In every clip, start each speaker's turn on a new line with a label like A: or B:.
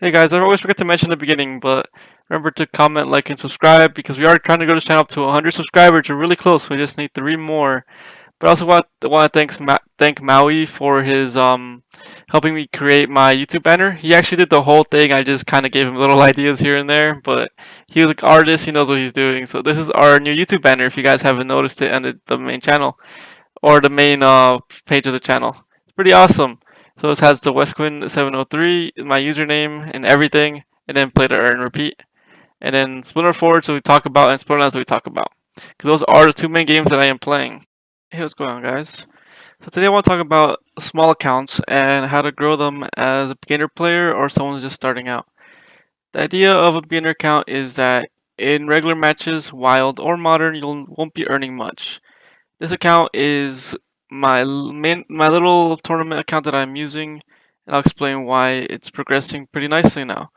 A: Hey guys, I always forget to mention in the beginning, but remember to comment, like, and subscribe because we are trying to grow this channel up to 100 subscribers. We're really close. We just need 3 more. But I also want to thank Maui for his helping me create my YouTube banner. He actually did the whole thing. I just kind of gave him little ideas here and there, but he's an artist. He knows what he's doing. So this is our new YouTube banner. If you guys haven't noticed it on the main channel or the main page of the channel. It's pretty awesome. So this has the Westquin 703, my username and everything, and then play to earn repeat. And then Splinterlands we talk about and Splinterlands we talk about. Because those are the 2 main games that I am playing. Hey, what's going on, guys? So today I want to talk about small accounts and how to grow them as a beginner player or someone who's just starting out. The idea of a beginner account is that in regular matches, wild or modern, you won't be earning much. This account is my little tournament account that I'm using, and I'll explain why it's progressing pretty nicely now.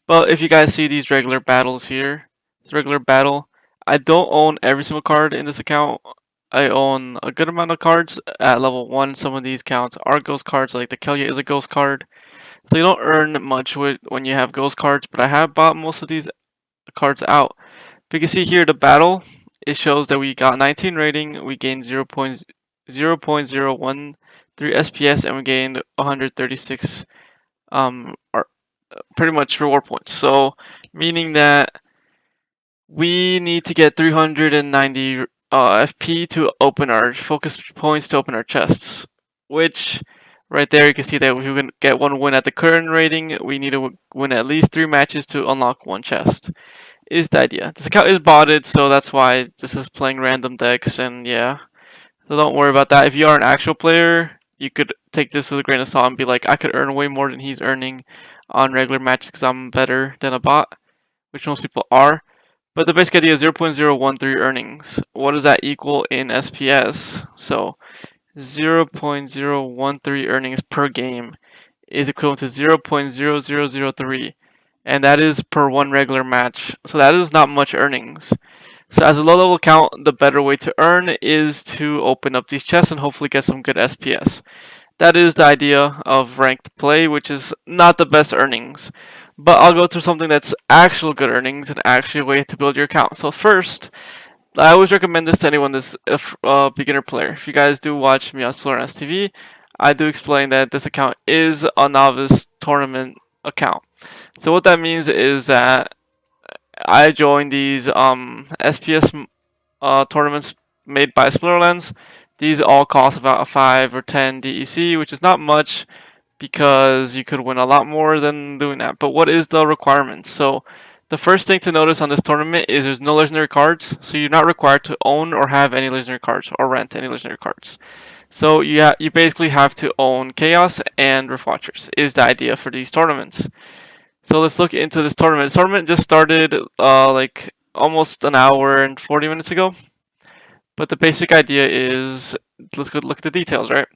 A: But if you guys see these regular battles here, this regular battle, I don't own every single card in this account. I own a good amount of cards at level 1. Some of these counts are ghost cards, like the Kelia is a ghost card. So you don't earn much when you have ghost cards, but I have bought most of these cards out. But you can see here the battle, it shows that we got 19 rating, we gained 0.013 SPS, and we gained 136 pretty much reward points. So meaning that we need to get 390 FP to open our focus points to open our chests, which right there you can see that if we can get 1 win at the current rating, we need to win at least 3 matches to unlock 1 chest. Is the idea. This account is botted, so that's why this is playing random decks, and yeah. So don't worry about that. If you are an actual player, you could take this with a grain of salt and be like, I could earn way more than he's earning on regular matches because I'm better than a bot, which most people are. But the basic idea is 0.013 earnings. What does that equal in SPS? So 0.013 earnings per game is equivalent to 0.0003, and that is per 1 regular match. So that is not much earnings. So as a low level account, the better way to earn is to open up these chests and hopefully get some good SPS. That is the idea of ranked play, which is not the best earnings. But I'll go through something that's actual good earnings and actually a way to build your account. So first, I always recommend this to anyone that's a beginner player. If you guys do watch me on Splinterlands TV, I do explain that this account is a novice tournament account. So what that means is that I joined these SPS tournaments made by Splinterlands. These all cost about a 5 or 10 DEC, which is not much because you could win a lot more than doing that. But what is the requirement? So the first thing to notice on this tournament is there's no legendary cards, so you're not required to own or have any legendary cards or rent any legendary cards. So you basically have to own Chaos and Rift Watchers is the idea for these tournaments. So let's look into this tournament. This tournament just started like almost an hour and 40 minutes ago. But the basic idea is, let's go look at the details, right?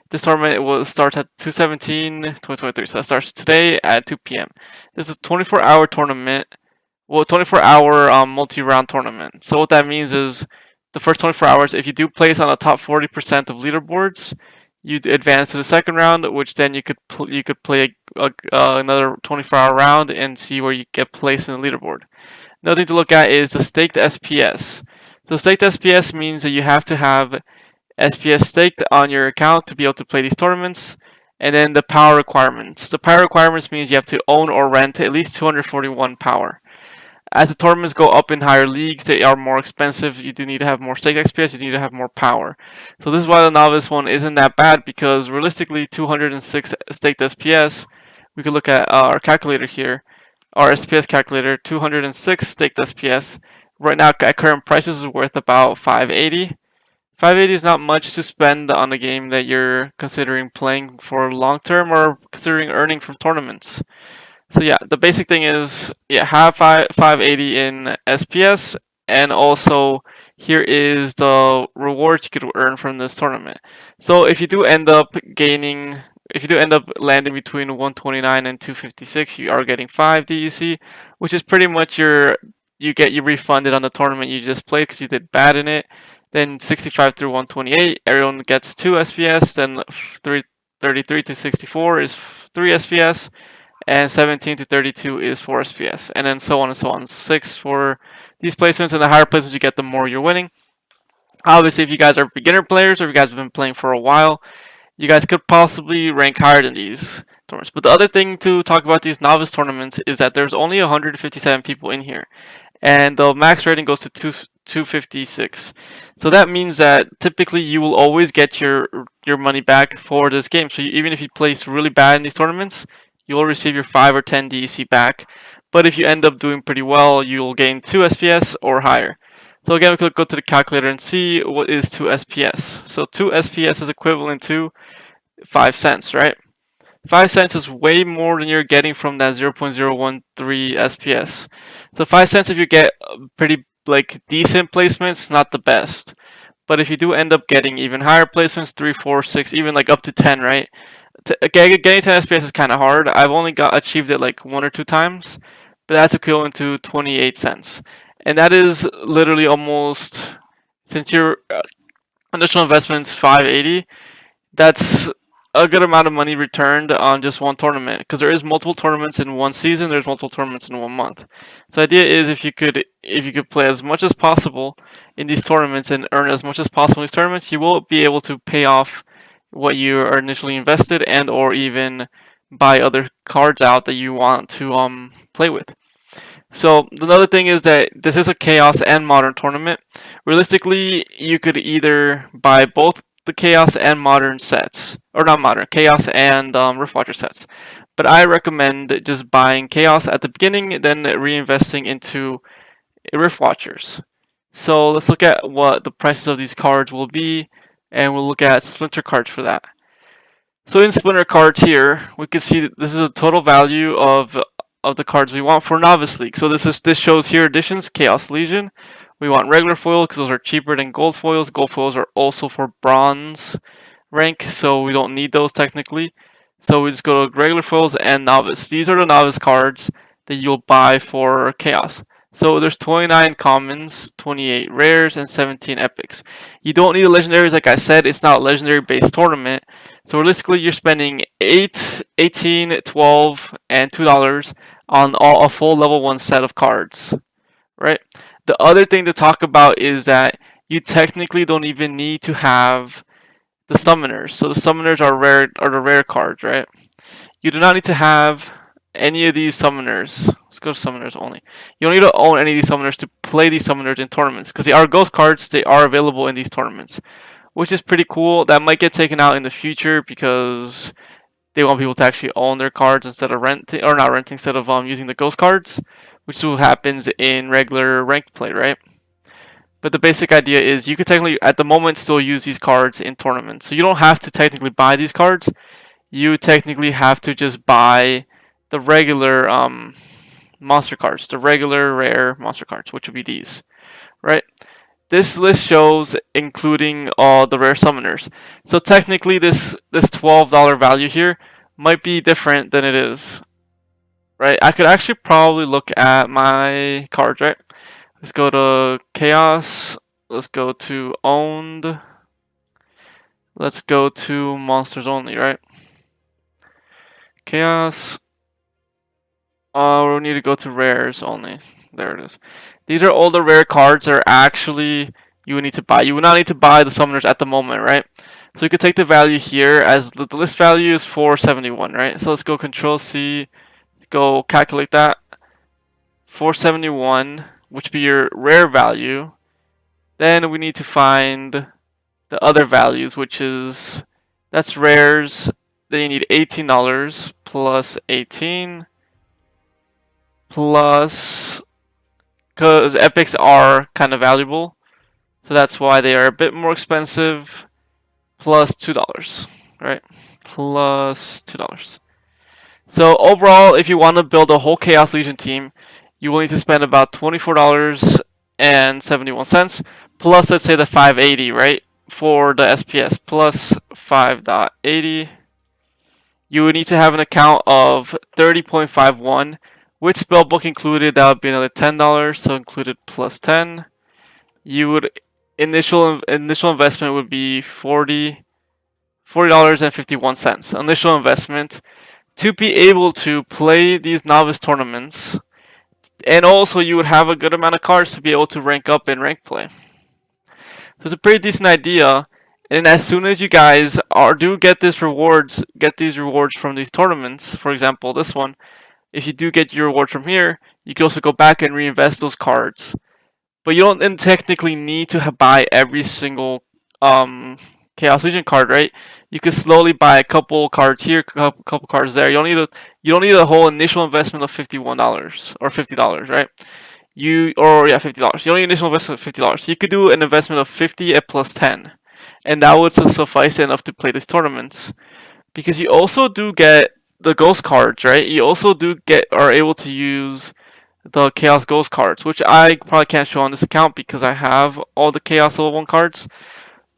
A: This tournament will start at 2/17/2023. So that starts today at 2 p.m. This is a 24-hour tournament. Well, 24-hour multi-round tournament. So what that means is the first 24 hours, if you do place on the top 40% of leaderboards, you advance to the second round, which then you could play another 24-hour round and see where you get placed in the leaderboard. Another thing to look at is the staked SPS. So staked SPS means that you have to have SPS staked on your account to be able to play these tournaments. And then the power requirements. The power requirements means you have to own or rent at least 241 power. As the tournaments go up in higher leagues, they are more expensive. You do need to have more staked SPS. You need to have more power. So this is why the novice one isn't that bad, because realistically, 206 staked SPS. We could look at our calculator here, our SPS calculator. 206 staked SPS. Right now, at current prices, is worth about 580. 580 is not much to spend on a game that you're considering playing for long term or considering earning from tournaments. So yeah, the basic thing is, yeah, have 580 in SPS, and also here is the rewards you could earn from this tournament. So if you do end up landing between 129 and 256, you are getting 5 DEC, which is pretty much you refunded on the tournament you just played because you did bad in it. Then 65 through 128, everyone gets 2 SPS. Then 33 to 64 is 3 SPS. and 17 to 32 is 4 SPS, and then so on and so on. 6 for these placements, and the higher placements you get, the more you're winning. Obviously, if you guys are beginner players or if you guys have been playing for a while, you guys could possibly rank higher than these tournaments. But the other thing to talk about these novice tournaments is that there's only 157 people in here, and the max rating goes to 256. So that means that typically you will always get your money back for this game. So even if you place really bad in these tournaments, you'll receive your 5 or 10 DEC back. But if you end up doing pretty well, you'll gain 2 SPS or higher. So again, we could go to the calculator and see what is 2 SPS. So 2 SPS is equivalent to 5 cents, right? 5 cents is way more than you're getting from that 0.013 SPS. So 5 cents if you get pretty decent placements, not the best. But if you do end up getting even higher placements, 3, 4, 6, even up to 10, right? Getting 10 SPS is kind of hard. I've only achieved it 1 or 2 times, but that's equivalent to 28 cents. And that is literally almost, since your initial investment's 580, that's a good amount of money returned on just one tournament, because there is multiple tournaments in one season, there's multiple tournaments in 1 month. So the idea is if you could play as much as possible in these tournaments and earn as much as possible in these tournaments, you will be able to pay off what you are initially invested and or even buy other cards out that you want to play with. So another thing is that this is a Chaos and Modern tournament. Realistically, you could either buy both the Chaos and Modern sets, or not Modern, Chaos and Rift Watcher sets. But I recommend just buying Chaos at the beginning, then reinvesting into Rift Watchers. So let's look at what the prices of these cards will be, and we'll look at Splinter cards for that. So in Splinter cards here, we can see that this is a total value of the cards we want for Novice League. So this shows here editions, Chaos Legion. We want regular foil because those are cheaper than gold foils. Gold foils are also for bronze rank, so we don't need those technically. So we just go to regular foils and novice. These are the novice cards that you'll buy for Chaos. So there's 29 commons, 28 rares, and 17 epics. You don't need the legendaries, like I said, it's not a legendary based tournament. So realistically, you're spending 8, 18, 12, and $2 on a full level 1 set of cards, right? The other thing to talk about is that you technically don't even need to have the summoners. So the summoners are the rare cards, right? You do not need to have any of these summoners. Let's go to summoners only. You don't need to own any of these summoners to play these summoners in tournaments, because they are ghost cards, they are available in these tournaments, which is pretty cool. That might get taken out in the future because they want people to actually own their cards instead of renting, or not renting, instead of using the ghost cards, which is what happens in regular ranked play, right? But the basic idea is you could technically, at the moment, still use these cards in tournaments. So you don't have to technically buy these cards. You technically have to just buy the regular monster cards, the regular rare monster cards, which would be these, right? This list shows including all the rare summoners. So technically this $12 value here might be different than it is, right? I could actually probably look at my cards, right? Let's go to Chaos. Let's go to Owned. Let's go to Monsters Only, right? Chaos. We need to go to Rares Only. There it is. These are all the rare cards that are actually you would need to buy. You would not need to buy the summoners at the moment, right? So you could take the value here as the list value is 471, right? So let's go Control C, go calculate that. 471, which would be your rare value. Then we need to find the other values, which is, that's rares. Then you need $18 plus 18 plus, because epics are kind of valuable, so that's why they are a bit more expensive, plus $2, right? Plus $2. So overall, if you want to build a whole Chaos Legion team, you will need to spend about $24.71 plus, let's say, the 580, right? For the SPS plus 5.80. You would need to have an account of 30.51 with spellbook included. That would be another $10, so included plus 10. You would initial investment would be $40.51. Initial investment to be able to play these novice tournaments, and also you would have a good amount of cards to be able to rank up in rank play. So it's a pretty decent idea. And as soon as you guys do get these rewards from these tournaments, for example, this one, if you do get your reward from here, you can also go back and reinvest those cards. But you don't technically need to buy every single Chaos Legion card, right? You could slowly buy a couple cards here, couple cards there. You don't need a whole initial investment of $51 or $50, right? $50. You don't need initial investment of $50. You could do an investment of 50 at plus 10, and that would suffice enough to play these tournaments. Because you also do get the ghost cards, right? You also are able to use the Chaos Ghost cards, which I probably can't show on this account because I have all the Chaos Level 1 cards.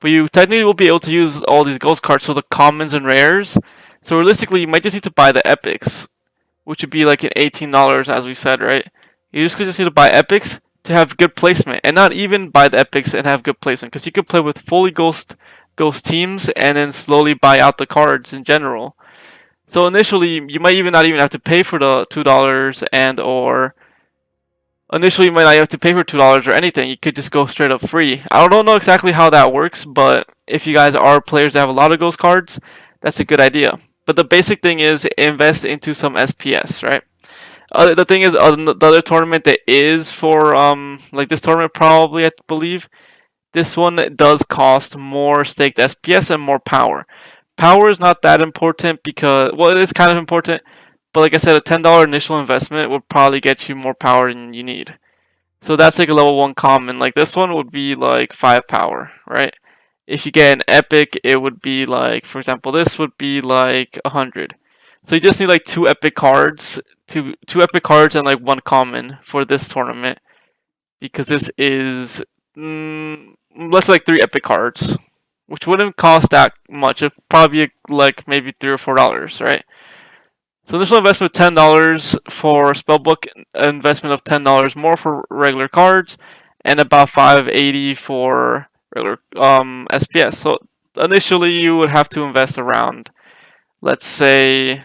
A: But you technically will be able to use all these Ghost cards, so the commons and rares. So realistically, you might just need to buy the epics, which would be like an $18, as we said, right? You just need to buy epics to have good placement, and not even buy the epics and have good placement, because you could play with fully ghost teams and then slowly buy out the cards in general. So initially, you might not even have to pay for the $2 or initially you might not have to pay for $2 or anything. You could just go straight up free. I don't know exactly how that works, but if you guys are players that have a lot of ghost cards, that's a good idea. But the basic thing is invest into some SPS, right? The thing is, the other tournament that is for like this tournament, probably I believe this one does cost more staked SPS and more power. Power is not that important because, well, it is kind of important, but like I said, a $10 initial investment would probably get you more power than you need. So that's like a level 1 common. Like this one would be like 5 power, right? If you get an epic, it would be like, for example, this would be like 100. So you just need like two epic cards, two epic cards and like 1 common for this tournament, because this is let's say like 3 epic cards, which wouldn't cost that much. It'd probably be like maybe $3 or $4, right? So initial investment of $10 for spellbook, investment of $10 more for regular cards, and about $5.80 for regular SPS. So initially you would have to invest around, let's say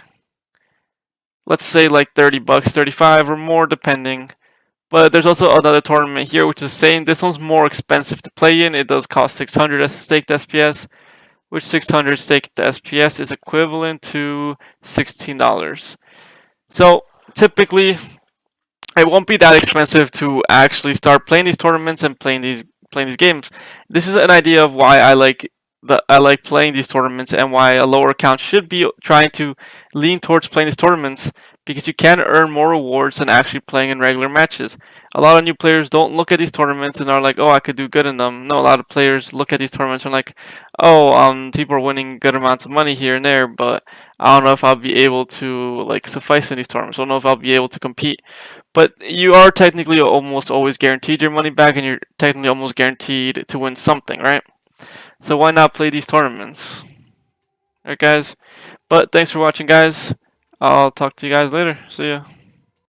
A: like $30, 35 or more depending. But there's also another tournament here which is saying this one's more expensive to play in. It does cost 600 as staked SPS, which 600 staked SPS is equivalent to $16. So typically, it won't be that expensive to actually start playing these tournaments and playing these games. This is an idea of why I like playing these tournaments and why a lower account should be trying to lean towards playing these tournaments, because you can earn more rewards than actually playing in regular matches. A lot of new players don't look at these tournaments and are like, oh, I could do good in them. No, a lot of players look at these tournaments and are like, oh, people are winning good amounts of money here and there, but I don't know if I'll be able to like suffice in these tournaments. I don't know if I'll be able to compete. But you are technically almost always guaranteed your money back, and you're technically almost guaranteed to win something, right? So why not play these tournaments? Alright, guys. But thanks for watching, guys. I'll talk to you guys later. See ya.